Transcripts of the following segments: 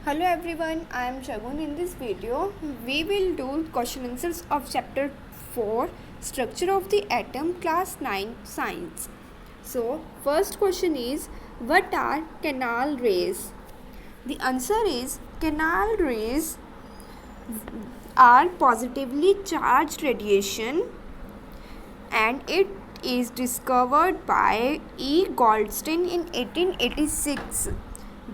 Hello everyone, I am Shagun. In this video, we will do question answers of chapter 4 Structure of the Atom, class 9 Science. So, first question is, what are canal rays? The answer is, canal rays are positively charged radiation and it is discovered by E. Goldstein in 1886.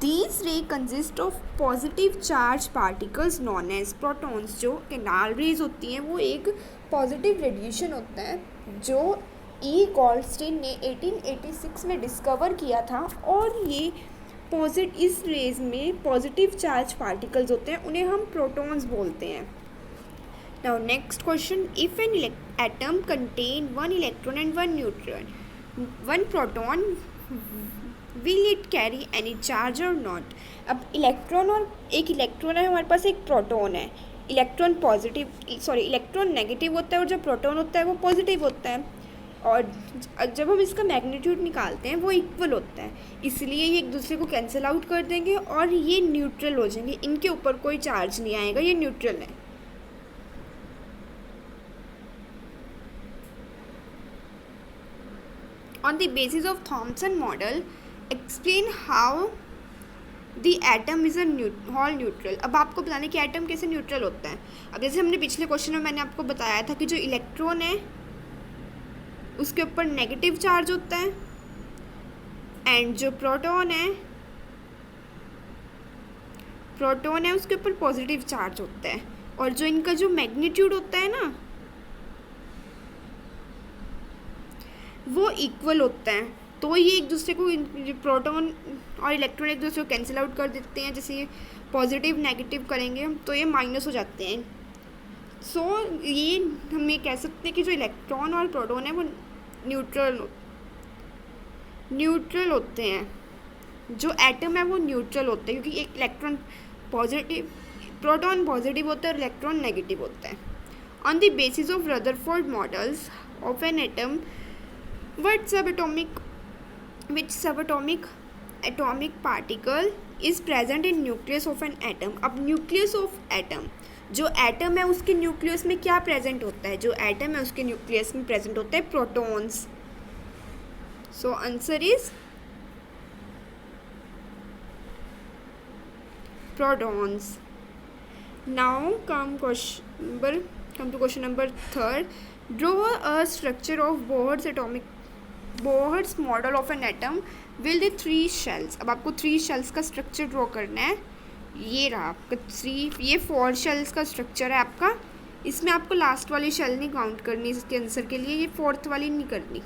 These rays consist of positive charge particles known as protons. जो canal rays होती हैं वो एक positive radiation होता है जो ई Goldstein ने 1886 में डिस्कवर किया था और ये इस रेज में पॉजिटिव चार्ज पार्टिकल्स होते हैं, उन्हें हम प्रोटॉन्स बोलते हैं. Now next question, if an atom contain one electron and one neutron, one proton, will it carry any charge or not? अब इलेक्ट्रॉन और एक इलेक्ट्रॉन है, हमारे पास एक प्रोटॉन है. इलेक्ट्रॉन नेगेटिव होता है और जो प्रोटॉन होता है वो पॉजिटिव होता है और जब हम इसका मैग्नीट्यूड निकालते हैं वो इक्वल होता है, इसलिए ये एक दूसरे को कैंसिल आउट कर देंगे और ये न्यूट्रल हो जाएंगे. इनके ऊपर कोई चार्ज नहीं आएगा, ये न्यूट्रल है. On the basis of Thomson model, explain how the atom is a whole neutral. अब आपको बताने कि एटम कैसे न्यूट्रल होता है. अब जैसे हमने पिछले क्वेश्चन में मैंने आपको बताया था कि जो इलेक्ट्रॉन है उसके ऊपर नेगेटिव चार्ज होता है एंड जो प्रोटॉन है उसके ऊपर पॉजिटिव चार्ज होता है और जो इनका जो मैग्नीट्यूड होता है ना वो इक्वल होता है. तो ये एक दूसरे को प्रोटॉन और इलेक्ट्रॉन एक दूसरे को कैंसिल आउट कर देते हैं. जैसे ये पॉजिटिव नेगेटिव करेंगे तो ये माइनस हो जाते हैं. सो ये हम ये कह सकते हैं कि जो इलेक्ट्रॉन और प्रोटॉन है वो न्यूट्रल होते हैं. जो एटम है वो न्यूट्रल होते हैं क्योंकि एक इलेक्ट्रॉन प्रोटॉन पॉजिटिव होता है और इलेक्ट्रॉन नेगेटिव होता है. On the basis of Rutherford models of an atom, which subatomic atomic particle is present in nucleus of an atom. अब न्यूक्लियस ऑफ एटम, जो एटम है उसके न्यूक्लियस में क्या प्रेजेंट होता है? जो एटम है उसके न्यूक्लियस में प्रेजेंट होता है protons. So answer is protons. Now come to question number 3. Draw a structure of Bohr's model of an atom with the 3 shells. अब आपको 3 shells का स्ट्रक्चर ड्रॉ करना है. ये रहा आपका 3, ये 4 shells का स्ट्रक्चर है आपका. इसमें आपको लास्ट वाली शेल नहीं काउंट करनी इसके आंसर के लिए, ये 4th वाली नहीं करनी.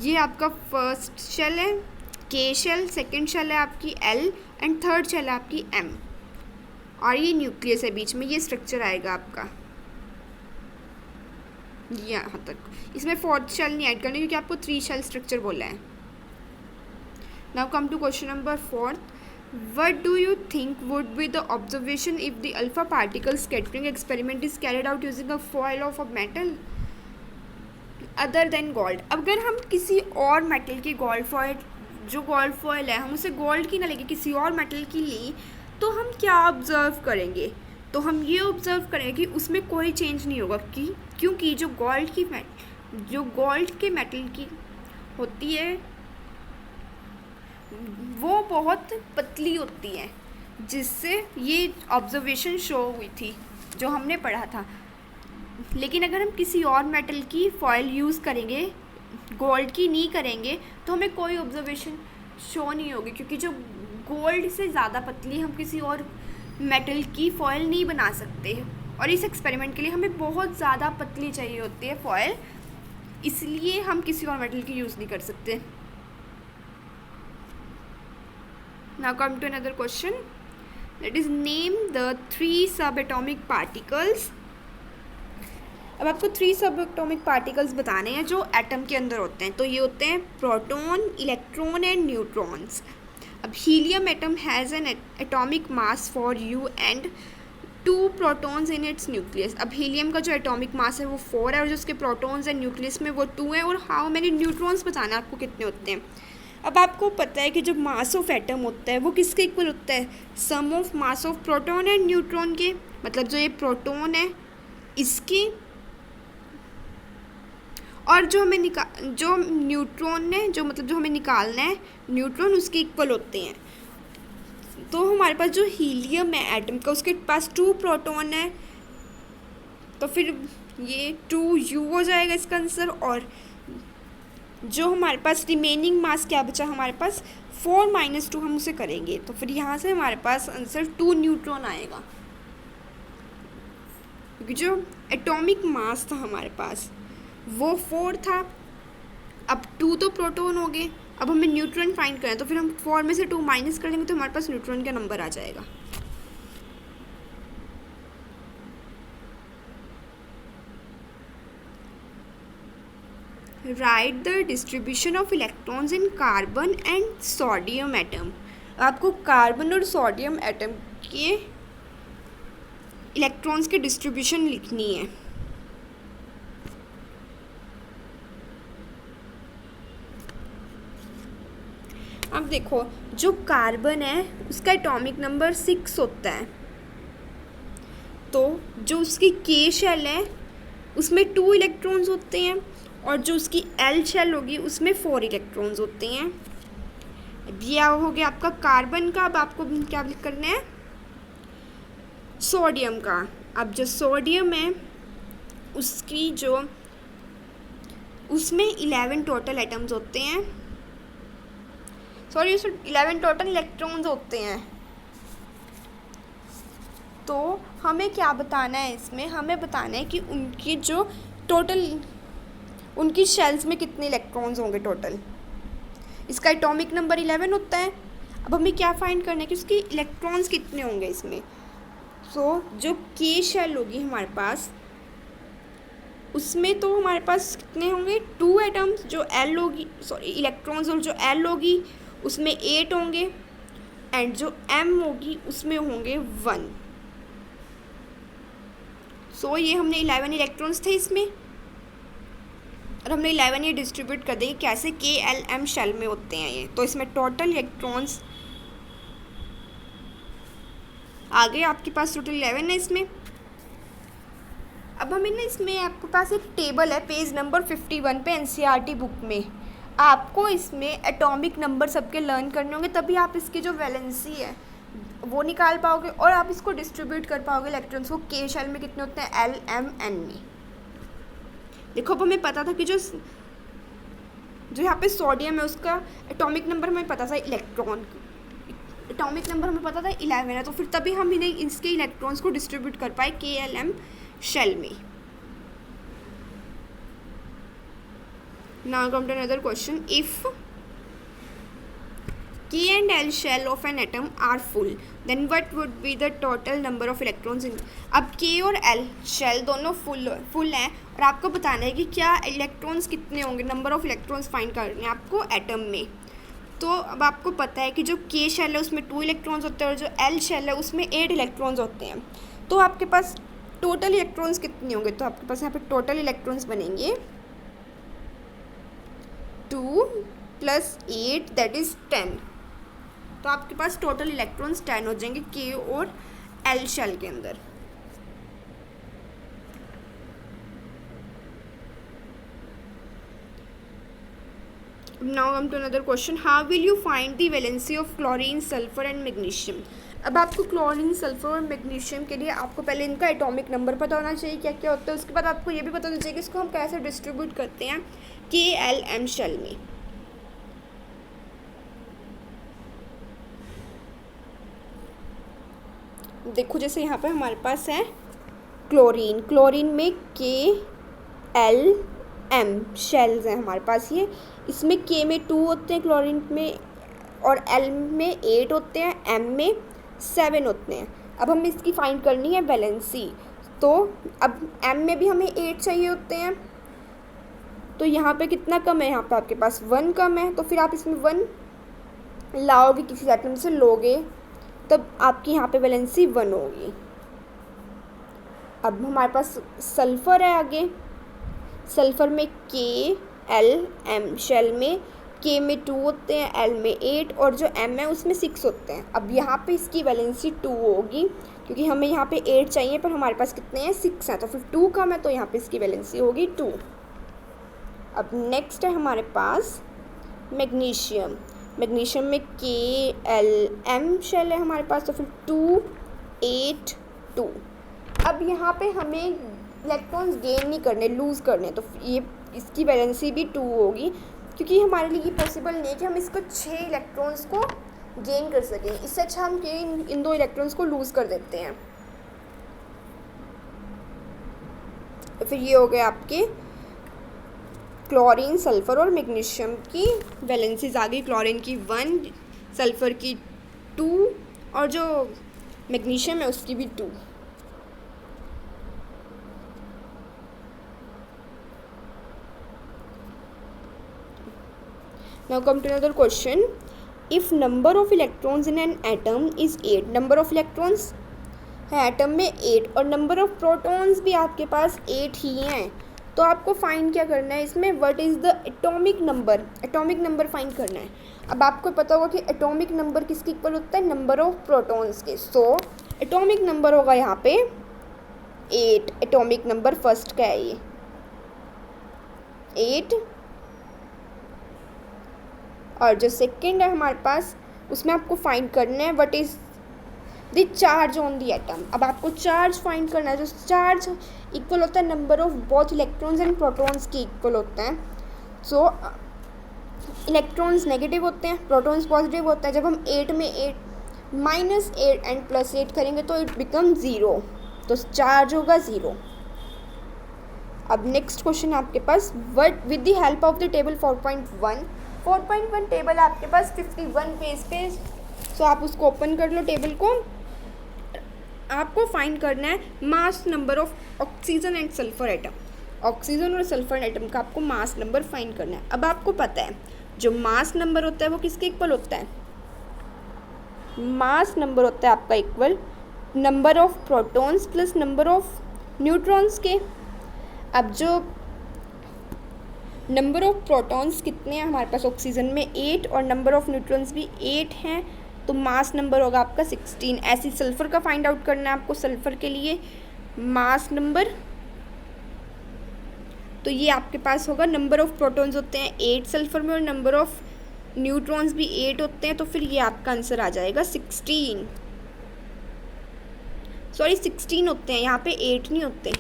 ये आपका फर्स्ट शेल है K शेल, सेकेंड शेल है आपकी L एंड थर्ड शेल है आपकी M और ये न्यूक्लियस है बीच में. ये स्ट्रक्चर आएगा आपका यहाँ तक. इसमें 4th शेल नहीं ऐड करनी क्योंकि आपको 3 शेल स्ट्रक्चर बोला है. Now come to question number 4. What do you think would be the observation if the alpha particle scattering experiment is carried out using a foil of a metal other than gold? अगर हम किसी और metal की जो gold foil है हम उसे gold की ना लेके किसी और मेटल की ली तो हम क्या ऑब्जर्व करेंगे? तो हम ये ऑब्ज़र्व करें कि उसमें कोई चेंज नहीं होगा क्योंकि जो गोल्ड के मेटल की होती है वो बहुत पतली होती है, जिससे ये ऑब्जर्वेशन शो हुई थी जो हमने पढ़ा था. लेकिन अगर हम किसी और मेटल की फॉयल यूज़ करेंगे, गोल्ड की नहीं करेंगे, तो हमें कोई ऑब्जर्वेशन शो नहीं होगी क्योंकि जो गोल्ड से ज़्यादा पतली हम किसी और मेटल की फॉयल नहीं बना सकते और इस एक्सपेरिमेंट के लिए हमें बहुत ज़्यादा पतली चाहिए होती है फॉयल, इसलिए हम किसी और मेटल की यूज़ नहीं कर सकते. Now come to another question, that is name the 3 subatomic particles. अब आपको 3 सबएटॉमिक पार्टिकल्स बताने हैं जो एटम के अंदर होते हैं. तो ये होते हैं प्रोटॉन, इलेक्ट्रॉन एंड न्यूट्रॉन्स. अब helium atom has an atomic mass for U and 2 protons in its nucleus. अब हीलियम का जो एटॉमिक मास है वो 4 है और जो उसके प्रोटॉन्स हैं न्यूक्लियस में वो 2 हैं. और हाउ मैनी न्यूट्रॉन्स बताना है आपको कितने होते हैं. अब आपको पता है कि जो मास ऑफ एटम होता है वो किसके इक्वल होता है, sum of mass of proton and neutron के। मतलब जो ये प्रोटॉन है इसकी और जो न्यूट्रॉन है, जो मतलब जो हमें निकालना है न्यूट्रॉन, उसके इक्वल होते हैं। तो हमारे पास जो हीलियम है एटम का, उसके पास 2 प्रोटॉन है, तो फिर ये 2U हो जाएगा इसका आंसर। और जो हमारे पास रिमेनिंग मास क्या बचा हमारे पास 4 - 2, हम उसे करेंगे तो फिर यहाँ से हमारे पास आंसर 2 न्यूट्रॉन आएगा, क्योंकि जो एटॉमिक मास था हमारे पास वो 4 था। अब 2 तो प्रोटॉन हो गए, अब हमें न्यूट्रॉन फाइंड करना है, तो फिर हम 4 में से 2 माइनस कर देंगे तो हमारे पास न्यूट्रॉन का नंबर आ जाएगा। Right the distribution of electrons in carbon and sodium atom. आपको कार्बन और सोडियम एटम के इलेक्ट्रॉन्स की डिस्ट्रीब्यूशन लिखनी है। अब देखो, जो कार्बन है उसका एटॉमिक नंबर 6 होता है, तो जो उसकी के शेल है उसमें 2 इलेक्ट्रॉन्स होते हैं, और जो उसकी एल शेल होगी उसमें 4 इलेक्ट्रॉन्स होते हैं। अब ये हो गया आपका कार्बन का। अब आपको क्या करना है, सोडियम का। अब जो सोडियम है उसकी जो उसमें 11 टोटल एटम्स होते हैं, सॉरी उसमें 11 टोटल इलेक्ट्रॉन्स होते हैं। तो हमें क्या बताना है इसमें, हमें बताना है कि उनकी जो टोटल उनकी शेल्स में कितने इलेक्ट्रॉन्स होंगे टोटल। इसका एटॉमिक नंबर 11 होता है। अब हमें क्या फाइंड करना है कि उसकी इलेक्ट्रॉन्स कितने होंगे इसमें। सो जो के शेल होगी हमारे पास उसमें तो हमारे पास कितने होंगे 2 एटम्स, जो एल होगी सॉरी इलेक्ट्रॉन्स, और जो एल होगी उसमें 8 होंगे, एंड जो एम होगी उसमें होंगे 1। सो ये हमने 11 इलेक्ट्रॉन्स थे इसमें, और हमने 11 ये डिस्ट्रीब्यूट कर देंगे कैसे, के एल एम शेल में होते हैं ये। तो इसमें टोटल इलेक्ट्रॉन्स आ गए आपके पास, टोटल 11 है इसमें। अब हमें ना इसमें आपके पास एक टेबल है पेज नंबर 51 पे एनसीईआरटी बुक में। आपको इसमें एटॉमिक नंबर सबके लर्न करने होंगे, तभी आप इसकी जो वैलेंसी है वो निकाल पाओगे और आप इसको डिस्ट्रीब्यूट कर पाओगे इलेक्ट्रॉन्स को के शेल में कितने होते हैं, एल एम एन में। देखो अब हमें पता था कि जो यहाँ पे सोडियम है उसका एटॉमिक नंबर हमें पता था, इलेक्ट्रॉन एटॉमिक नंबर हमें पता था 11 है, तो फिर तभी हम इन्हें इसके इलेक्ट्रॉन्स को डिस्ट्रीब्यूट कर पाए के एल एम शेल में। Now come to another question, if K and L shell of an atom are full, then what would be the total number of electrons in। अब K और L shell दोनों full हैं और आपको बताना है कि क्या इलेक्ट्रॉन्स कितने होंगे, नंबर ऑफ इलेक्ट्रॉन्स फाइंड करने हैं आपको एटम में। तो अब आपको पता है कि जो K शेल है उसमें 2 इलेक्ट्रॉन्स होते हैं और जो L शेल है उसमें 8 इलेक्ट्रॉन्स होते हैं। तो आपके पास टोटल इलेक्ट्रॉन्स कितने होंगे, तो आपके पास यहाँ पे टोटल इलेक्ट्रॉन्स बनेंगे 2 + 8 दैट इज़ 10। तो आपके पास टोटल इलेक्ट्रॉन्स 10 हो जाएंगे के और एल शेल के अंदर। Now come to another question, how will you find the valency of chlorine, sulphur and magnesium. अब आपको क्लोरीन, सल्फर और मैग्नीशियम के लिए आपको पहले इनका एटॉमिक नंबर पता होना चाहिए क्या क्या होता है, उसके बाद आपको ये भी पता होना चाहिए कि इसको हम कैसे डिस्ट्रीब्यूट करते हैं के एल एम शेल में। देखो जैसे यहाँ पे हमारे पास है क्लोरीन, क्लोरीन में के एल एम शेल्स हैं हमारे पास ये, इसमें के में 2 होते हैं क्लोरीन में, और एल में 8 होते हैं, एम में 7 होते हैं। अब हमें इसकी फाइंड करनी है वैलेंसी, तो अब एम में भी हमें 8 चाहिए होते हैं, तो यहाँ पे कितना कम है, यहाँ पे आपके पास 1 कम है, तो फिर आप इसमें 1 लाओगे, किसी एटम से लोगे, तब आपकी यहाँ पे वैलेंसी 1 होगी। अब हमारे पास सल्फ़र है आगे, सल्फ़र में के एल एम शेल में के में 2 होते हैं, एल में 8 और जो एम है उसमें 6 होते हैं। अब यहाँ पे इसकी वैलेंसी 2 होगी क्योंकि हमें यहाँ पे 8 चाहिए पर हमारे पास कितने हैं, 6 हैं, तो फिर 2 कम है तो यहाँ पे इसकी वैलेंसी होगी 2। अब नेक्स्ट है हमारे पास मैग्नीशियम। मैग्नीशियम में के एल एम शेल है हमारे पास, तो फिर 2 8 2। अब यहाँ पे हमें इलेक्ट्रॉन्स गेन नहीं करने, लूज़ करने, तो ये इसकी वैलेंसी भी 2 होगी क्योंकि हमारे लिए ये पॉसिबल नहीं है कि हम इसको 6 इलेक्ट्रॉन्स को गेन कर सकें। इससे अच्छा हम इन 2 इलेक्ट्रॉन्स को लूज़ कर देते हैं। तो फिर ये हो गए आपके क्लोरीन, सल्फ़र और मैग्नीशियम की वैलेंसीज आ गई। क्लोरीन की 1, सल्फ़र की 2 और जो मैग्नीशियम है उसकी भी 2। Now come to another question. If number of electrons in an atom is 8, number of electrons है एटम में 8 और नंबर ऑफ प्रोटॉन्स भी आपके पास 8 ही हैं, तो आपको फाइंड क्या करना है इसमें, what is the atomic number, atomic number find करना है। अब आपको पता होगा कि एटॉमिक नंबर किसके इक्वल होता है, नंबर ऑफ प्रोटॉन्स के। सो एटॉमिक नंबर होगा यहाँ पे 8। एटॉमिक नंबर फर्स्ट का है ये 8, और जो सेकंड है हमारे पास उसमें आपको फाइंड करना है what is the charge on the atom. अब आपको चार्ज फाइंड करना है, जो चार्ज इक्वल होता है number of both electrons and protons के इक्वल होता है। सो इलेक्ट्रॉन्स नेगेटिव होते हैं, प्रोटॉन्स पॉजिटिव होता है। जब हम 8 में 8 माइनस 8 एंड प्लस 8 करेंगे तो इट बिकम 0, तो चार्ज होगा 0। अब नेक्स्ट क्वेश्चन आपके पास, what with the help of the table 4.1 table आपके पास 51 पेज पे। सो आप उसको ओपन कर लो टेबल को। आपको फाइंड करना है mass number of oxygen and sulphur atom. Oxygen और सल्फर एटम का आपको मास नंबर फाइंड करना है। अब आपको पता है जो मास नंबर होता है वो किसके इक्वल होता है, मास नंबर होता है आपका equal number of protons plus number of neutrons के। अब जो नंबर ऑफ प्रोटॉन्स कितने हैं हमारे पास ऑक्सीजन में 8 और नंबर ऑफ न्यूट्रॉन्स भी 8 हैं, तो मास नंबर होगा आपका 16। ऐसे सल्फ़र का फाइंड आउट करना है आपको। सल्फ़र के लिए मास नंबर, तो ये आपके पास होगा नंबर ऑफ प्रोटॉन्स होते हैं 8 सल्फ़र में और नंबर ऑफ न्यूट्रॉन्स भी 8 होते हैं, तो फिर ये आपका आंसर आ जाएगा 16। सॉरी 16 होते हैं, यहाँ पे 8 नहीं होते।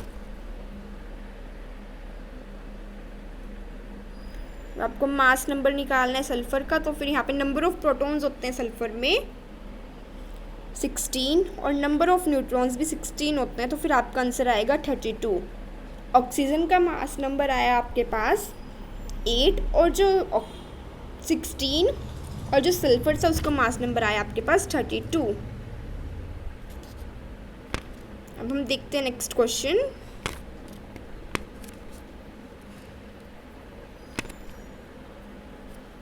आपको मास नंबर निकालना है सल्फ़र का, तो फिर यहाँ पे नंबर ऑफ प्रोटॉन्स होते हैं सल्फ़र में 16 और नंबर ऑफ न्यूट्रॉन्स भी 16 होते हैं, तो फिर आपका आंसर आएगा 32। ऑक्सीजन का मास नंबर आया आपके पास 8 और जो 16 और जो सल्फ़र था उसका मास नंबर आया आपके पास 32। अब हम देखते हैं नेक्स्ट क्वेश्चन।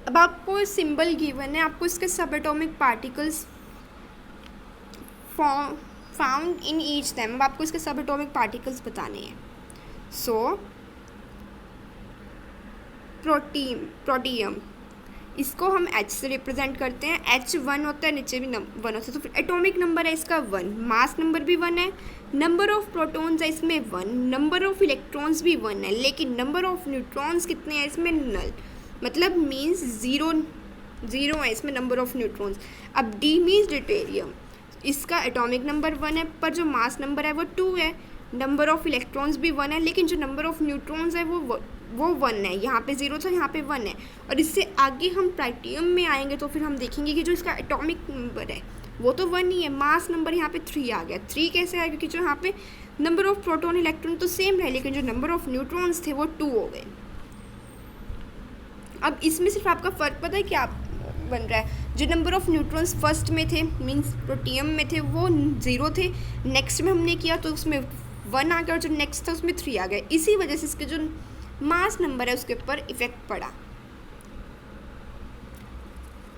अब आपको सिंबल गिवन है, आपको इसके सब atomic particles found in each them. अब आपको इसके सब एटॉमिक पार्टिकल्स बताने हैं। सो प्रोटियम, इसको हम H से रिप्रेजेंट करते हैं। H 1 होता है, नीचे भी 1 होता है, तो फिर एटॉमिक नंबर है इसका 1, मास नंबर भी 1 है, नंबर ऑफ प्रोटॉन्स है इसमें 1, नंबर ऑफ इलेक्ट्रॉन्स भी 1 है, लेकिन नंबर ऑफ न्यूट्रॉन्स कितने हैं इसमें, नल, मतलब मीन्स 0 है इसमें नंबर ऑफ न्यूट्रॉन्स। अब D मीन्स ड्यूटेरियम, इसका एटॉमिक नंबर 1 है पर जो मास नंबर है वो 2 है, नंबर ऑफ इलेक्ट्रॉन्स भी 1 है, लेकिन जो नंबर ऑफ न्यूट्रॉन्स है वो 1 है। यहाँ पे 0 था, यहाँ पे 1 है। और इससे आगे हम ट्राइटियम में आएंगे तो फिर हम देखेंगे कि जो इसका एटॉमिक नंबर है वो तो 1 ही है, मास नंबर यहाँ पे 3 आ गया। 3 कैसे आया, क्योंकि जो यहाँ पे नंबर ऑफ प्रोटॉन इलेक्ट्रॉन तो सेम रहे, लेकिन जो नंबर ऑफ न्यूट्रॉन्स थे वो 2 हो गए। अब इसमें सिर्फ आपका फ़र्क पता है क्या बन रहा है, जो नंबर ऑफ न्यूट्रॉन्स फर्स्ट में थे मीन्स प्रोटियम में थे वो 0 थे, नेक्स्ट में हमने किया तो उसमें 1 आ गया और जो नेक्स्ट था उसमें 3 आ गया। इसी वजह से इसके जो मास नंबर है उसके ऊपर इफेक्ट पड़ा।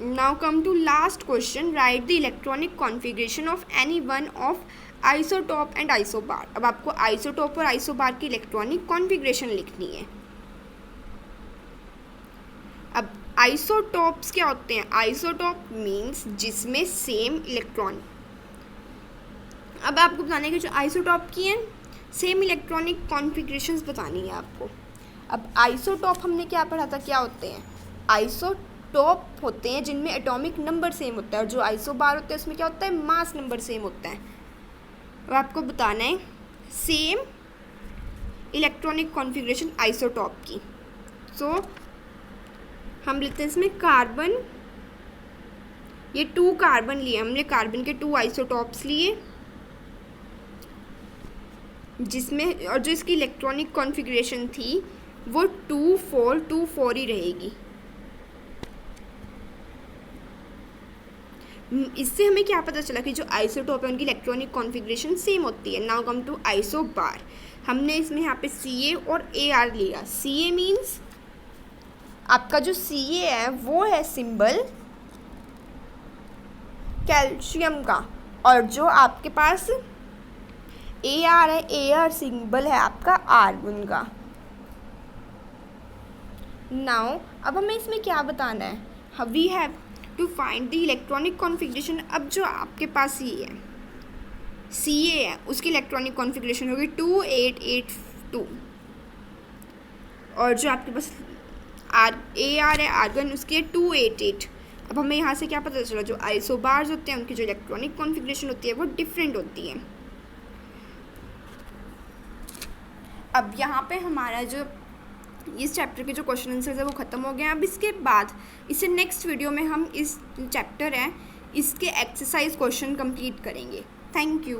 Now come to last question, write the electronic configuration of any one of isotope and isobar. अब आपको आइसोटॉप और आइसोबार की इलेक्ट्रॉनिक कॉन्फ़िगरेशन लिखनी है। अब आइसोटॉप्स क्या होते हैं? आइसोटॉप मीन्स जिसमें सेम इलेक्ट्रॉन। अब आपको बताने की जो आइसोटॉप की है सेम इलेक्ट्रॉनिक कॉन्फ़िगरेशंस बतानी है आपको। अब आइसोटॉप हमने क्या पढ़ा था, क्या होते हैं? आइसोटॉप होते हैं जिनमें एटॉमिक नंबर सेम होता है, और जो आइसोबार होते हैं उसमें क्या होता है? मास नंबर सेम होता है। अब आपको बताना है सेम इलेक्ट्रॉनिक कॉन्फ़िगरेशन आइसोटॉप की। सो हम लेते हैं इसमें कार्बन, ये 2 कार्बन लिए हमने, कार्बन के 2 आइसोटॉप्स लिए जिसमें, और जो इसकी इलेक्ट्रॉनिक कॉन्फ़िगरेशन थी वो 2-4-2-4 ही रहेगी। इससे हमें क्या पता चला कि जो आइसोटॉप है उनकी इलेक्ट्रॉनिक कॉन्फ़िगरेशन सेम होती है। Now come to isobar. हमने इसमें यहाँ पे Ca और Ar लिया। Ca मीन्स आपका जो Ca है वो है सिंबल कैल्शियम का, और जो आपके पास Ar है, Ar सिंबल है आपका आर्गन का। नाउ अब हमें इसमें क्या बताना है? We have to find the electronic configuration. अब जो आपके पास ये है Ca है उसकी इलेक्ट्रॉनिक कॉन्फ़िगरेशन होगी 2882, और जो आपके पास Ar है आर्गन उसकी है 288। अब हमें यहाँ से क्या पता चला? जो आइसोबार्स होते हैं उनकी जो इलेक्ट्रॉनिक कॉन्फ़िगरेशन होती है वो डिफरेंट होती है। अब यहाँ पे हमारा जो इस चैप्टर के जो क्वेश्चन आंसर्स है वो ख़त्म हो गए हैं। अब इसके बाद इससे नेक्स्ट वीडियो में हम इस चैप्टर है इसके एक्सरसाइज क्वेश्चन कंप्लीट करेंगे। Thank you.